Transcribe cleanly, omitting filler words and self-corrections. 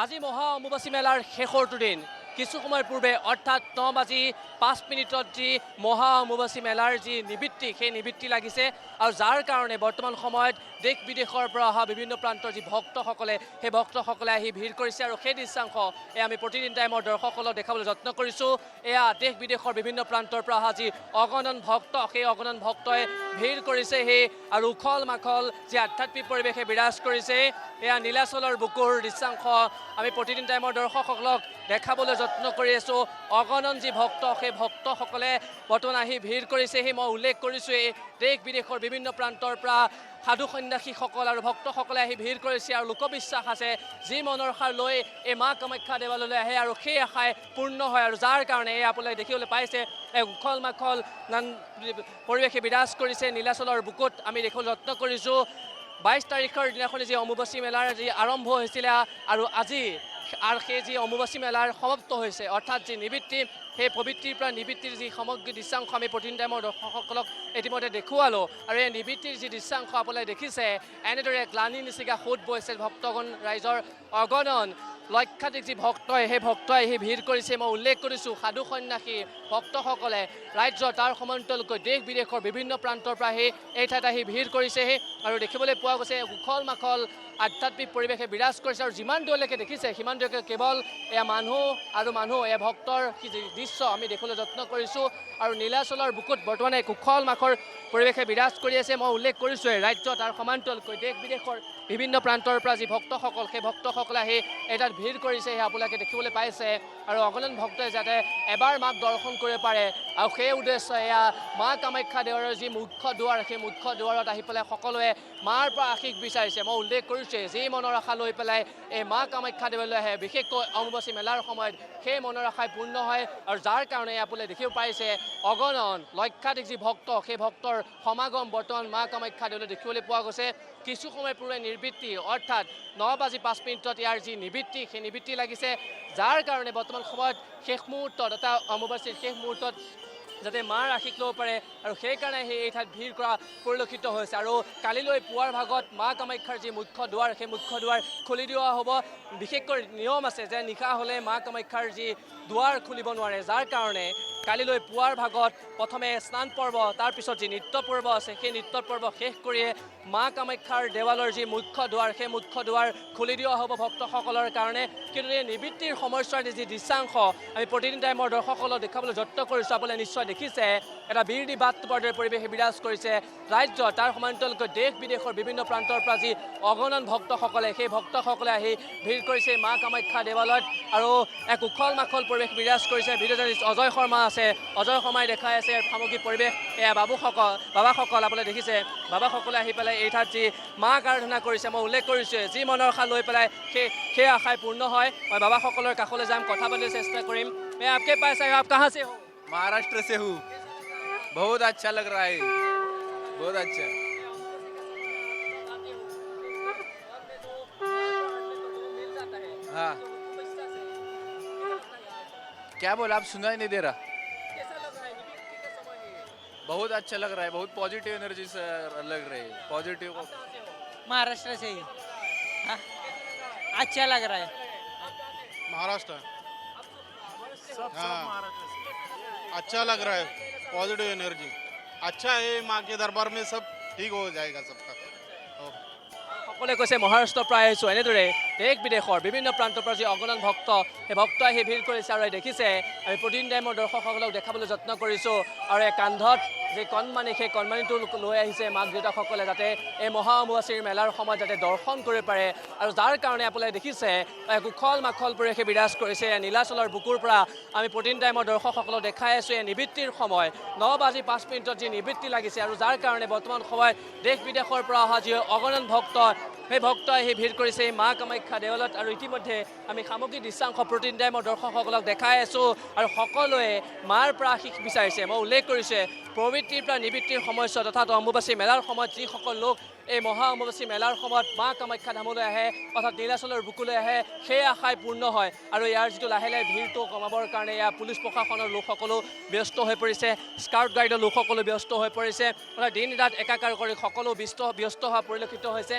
আজি মহা অম্বুবাচী মেলাৰ শেষৰটো দিন কিছু সময় পূৰ্বে অৰ্থাৎ 9:05 যি মহা অম্বুবাচী মেলাৰ যি নিবৃত্তি সেই নিবৃত্তি লাগিছে আৰু যাৰ কাৰণে বৰ্তমান সময়ত দেশ বিদেশৰ পৰা অহা বিভিন্ন প্ৰান্তৰ যি ভক্তসকলে সেই ভক্তসকলে আহি ভিৰ কৰিছে আৰু সেই দৃশ্যাংশ আমি প্ৰতিদিন টাইমৰ দৰ্শকসকলক দেখাবলৈ যত্ন কৰিছোঁ। এয়া দেশ বিদেশৰ বিভিন্ন প্ৰান্তৰ পৰা অহা যি অগণন ভক্ত সেই অগণন ভক্তই ভিৰ কৰিছে সেই আৰু উখল মাখল যি আধ্যাত্মিক পৰিৱেশে বিৰাজ কৰিছে। এয়া নীলাচলৰ বুকুৰ দৃশ্যাংশ আমি প্ৰতিদিন টাইমৰ দৰ্শকসকলক দেখাবলৈ যত্ন কৰি আছোঁ। অগণন যি ভক্ত সেই ভক্তসকলে বৰ্তমান আহি ভিৰ কৰিছে। সেই মই উল্লেখ কৰিছোঁ এই দেশ বিদেশৰ বিভিন্ন প্ৰান্তৰ পৰা সাধু সন্যাসীসকল আৰু ভক্তসকলে আহি ভিৰ কৰিছে আৰু লোকবিশ্বাস আছে যি মনৰ আশা লৈ এই মা কামাখ্যা দেৱালয়লৈ আহে আৰু সেই আশাই পূৰ্ণ হয় আৰু যাৰ কাৰণে এই আপোনালোকে দেখিবলৈ পাইছে এক উখল মাখল পৰিৱেশে বিৰাজ কৰিছে নীলাচলৰ বুকুত আমি দেখিবলৈ যত্ন কৰিছোঁ। 22 তাৰিখৰ দিনাখনি যি অম্বুবাচী মেলাৰ যি আৰম্ভ হৈছিলে আৰু আজি আৰু সেই যি অম্বুবাচী মেলাৰ সমাপ্ত হৈছে অৰ্থাৎ যি নিবৃত্তি সেই প্ৰবৃত্তিৰ পৰা নিবৃত্তিৰ যি সামগ্ৰিক দৃশ্যাংশ আমি প্ৰতিদিন টাইমৰ দৰ্শকসকলক ইতিমধ্যে দেখুৱালোঁ আৰু এই নিবৃত্তিৰ যি দৃশ্যাংশ আপোনালোকে দেখিছে এনেদৰে গ্লানি নিচিগা সোঁত বৈছে ভক্তগণ ৰাইজৰ অগণন লক্ষাধিক যি ভক্তই সেই ভক্তই আহি ভিৰ কৰিছে। মই উল্লেখ কৰিছোঁ সাধু সন্যাসী ভক্তসকলে ৰাজ্য তাৰ সমান্তৰালকৈ দেশ বিদেশৰ বিভিন্ন প্ৰান্তৰ পৰা আহি এই ঠাইত আহি ভিৰ কৰিছেহি আৰু দেখিবলৈ পোৱা গৈছে উখল মাখল আধ্যাত্মিক পৰিৱেশে বিৰাজ কৰিছে আৰু যিমান দূৰলৈকে দেখিছে সিমান দূৰলৈকে কেৱল এয়া মানুহ এয়া ভক্তৰ দৃশ্য আমি দেখিবলৈ যত্ন কৰিছোঁ আৰু নীলাচলৰ বুকুত বৰ্তমানে উখল মাখল পৰিৱেশে বিৰাজ কৰি আছে। মই উল্লেখ কৰিছোঁ ৰাজ্য তাৰ সমান্তৰালকৈ দেশ বিদেশৰ বিভিন্ন প্ৰান্তৰ পৰা যি ভক্তসকল সেই ভক্তসকলে আহি এটাত ভিৰ কৰিছে সেয়া আপোনালোকে দেখিবলৈ পাইছে আৰু অগণন ভক্তই যাতে এবাৰ মাক দৰ্শন কৰিব পাৰে আৰু সেই উদ্দেশ্য এয়া মা কামাখ্যা দেৱালয়ৰ যি মুখ্য দুৱাৰ সেই মুখ্য দুৱাৰত আহি পেলাই সকলোৱে মাৰ পৰা আশীষ বিচাৰিছে। মই উল্লেখ কৰিছোঁ যি মনৰ আশা লৈ পেলাই এই মা কামাখ্যা দেৱালয়লৈ আহে বিশেষকৈ অম্বুবাচী মেলাৰ সময়ত সেই মনৰ আশাই পূৰ্ণ হয় আৰু যাৰ কাৰণে আপোনালোকে দেখিব পাইছে অগণন লক্ষাধিক যি ভক্ত সেই ভক্তৰ সমাগম বৰ্তমান মা কামাখ্যা দেৱালয়লৈ দেখিবলৈ পোৱা গৈছে। কিছু সময় পূৰ্বে নিবৃত্তি অৰ্থাৎ 9:05 ইয়াৰ যি নিবৃত্তি সেই নিবৃত্তি লাগিছে যাৰ কাৰণে বৰ্তমান সময়ত শেষ মুহূৰ্তত এটা অম্বুবাচীৰ শেষ মুহূৰ্তত যাতে মাৰ আশীষ ল'ব পাৰে আৰু সেইকাৰণে এই ঠাইত ভিৰ কৰা পৰিলক্ষিত হৈছে আৰু কালিলৈ পুৱাৰ ভাগত মা কামাখ্যাৰ যি মুখ্য দুৱাৰ সেই মুখ্য দুৱাৰ খুলি দিয়া হ'ব। বিশেষকৈ নিয়ম আছে যে নিশা হ'লে মা কামাখ্যাৰ যি দুৱাৰ খুলিব নোৱাৰে যাৰ কাৰণে কালিলৈ পুৱাৰ ভাগত প্ৰথমে স্নান পৰ্ব তাৰপিছত যি নৃত্য পৰ্ব আছে সেই নৃত্য পৰ্ব শেষ কৰিয়ে মা কামাখ্যাৰ দেৱালৰ যি মুখ্য দুৱাৰ সেই মুখ্য দুৱাৰ খুলি দিয়া হ'ব ভক্তসকলৰ কাৰণে। কিন্তু এই নিবৃত্তিৰ সময়ছোৱাৰ যি দৃশ্যাংশ আমি প্ৰতিদিন টাইমৰ দৰ্শকসকলক দেখাবলৈ যত্ন কৰিছোঁ। আপোনালোকে নিশ্চয় দেখিছে এটা বিৰতি বাটৰ দৰে পৰিৱেশে বিৰাজ কৰিছে ৰাজ্য তাৰ সমান্তৰালকৈ দেশ বিদেশৰ বিভিন্ন প্ৰান্তৰ পৰা যি অগণন ভক্তসকলে সেই ভক্তসকলে আহি ভিৰ কৰিছে মা কামাখ্যা দেৱালয়ত আৰু এক উখল মাখল পৰিৱেশ বিৰাজ কৰিছে। ভিডিঅ' জাৰ্নেলিষ্ট অজয় শৰ্মা আছে, অজয় শৰ্মাই দেখাই আছে সামগ্ৰিক পৰিৱেশ। এয়া বাবাসকল আপোনালোকে দেখিছে বাবাসকলে আহি পেলাই এই ঠাইত যি মাক আৰাধনা কৰিছে। মই উল্লেখ কৰিছোঁ যি মনৰ আশা লৈ পেলাই সেই আশাই পূৰ্ণ হয়। মই বাবাসকলৰ কাষলৈ যাম, কথা পাতিবলৈ চেষ্টা কৰিম। मैं आपके पास आया, आप कहाँ से हो? महाराष्ट्र से हूँ। बहुत अच्छा लग रहा है, बहुत अच्छा। हाँ, क्या बोला आप? सुनाई नहीं दे रहा। बहुत अच्छा लग रहा है, बहुत पॉजिटिव एनर्जी से लग रही है, पॉजिटिव। महाराष्ट्र से ही हाँ, अच्छा लग रहा है। महाराष्ट्र हाँ अच्छा लग रहा है, पॉजिटिव एनर्जी अच्छा है। माँ के दरबार में सब ठीक हो जाएगा सबका। সকলে কৈছে মহাৰাষ্ট্ৰৰ পৰা আহিছোঁ। এনেদৰে দেশ বিদেশৰ বিভিন্ন প্ৰান্তৰ পৰা যি অগণন ভক্ত সেই ভক্ত আহি ভিৰ কৰিছে আৰু দেখিছে আমি প্ৰতিদিন টাইমৰ দৰ্শকসকলক দেখাবলৈ যত্ন কৰিছোঁ আৰু এই কান্ধত যি কণমানি সেই কণমানিটো লৈ আহিছে মাক দেউতাকসকলে যাতে এই মহা অম্বুবাচীৰ মেলাৰ সময়ত যাতে দৰ্শন কৰিব পাৰে আৰু যাৰ কাৰণে আপোনালোকে দেখিছে এক উখল মাখল পৰিৱেশে বিৰাজ কৰিছে। নীলাচলৰ বুকুৰ পৰা আমি প্ৰতিদিন টাইমৰ দৰ্শকসকলক দেখাই আছোঁ এই নিবৃত্তিৰ সময় 9:05 যি নিবৃত্তি লাগিছে আৰু যাৰ কাৰণে বৰ্তমান সময়ত দেশ বিদেশৰ পৰা অহা যি অগণন ভক্ত সেই ভক্ত আহি ভিৰ কৰিছে মা কামাখ্যা দেৱালয়ত আৰু ইতিমধ্যে আমি সামগ্ৰিক দৃশ্যাংশ প্ৰতিদিন টাইমৰ দৰ্শকসকলক দেখাই আছোঁ আৰু সকলোৱে মাৰ পৰা আশীষ বিচাৰিছে। মই উল্লেখ কৰিছোঁ প্ৰবৃত্তিৰ পৰা নিবৃত্তিৰ সময়ছোৱাত অৰ্থাৎ অম্বুবাচী মেলাৰ সময়ত যিসকল লোক এই মহা অম্বুবাচী মেলাৰ সময়ত মা কামাখ্যা ধামলৈ আহে অৰ্থাৎ নীলাচলৰ বুকুলৈ আহে সেই আশাই পূৰ্ণ হয় আৰু ইয়াৰ যিটো লাহে লাহে ভিৰটো কমাবৰ কাৰণে ইয়াৰ পুলিচ প্ৰশাসনৰ লোকসকলো ব্যস্ত হৈ পৰিছে, স্কাউট গাইডৰ লোকসকলো ব্যস্ত হৈ পৰিছে। অৰ্থাৎ দিন ৰাত একাকাৰ কৰি সকলো ব্যস্ত হোৱা পৰিলক্ষিত হৈছে।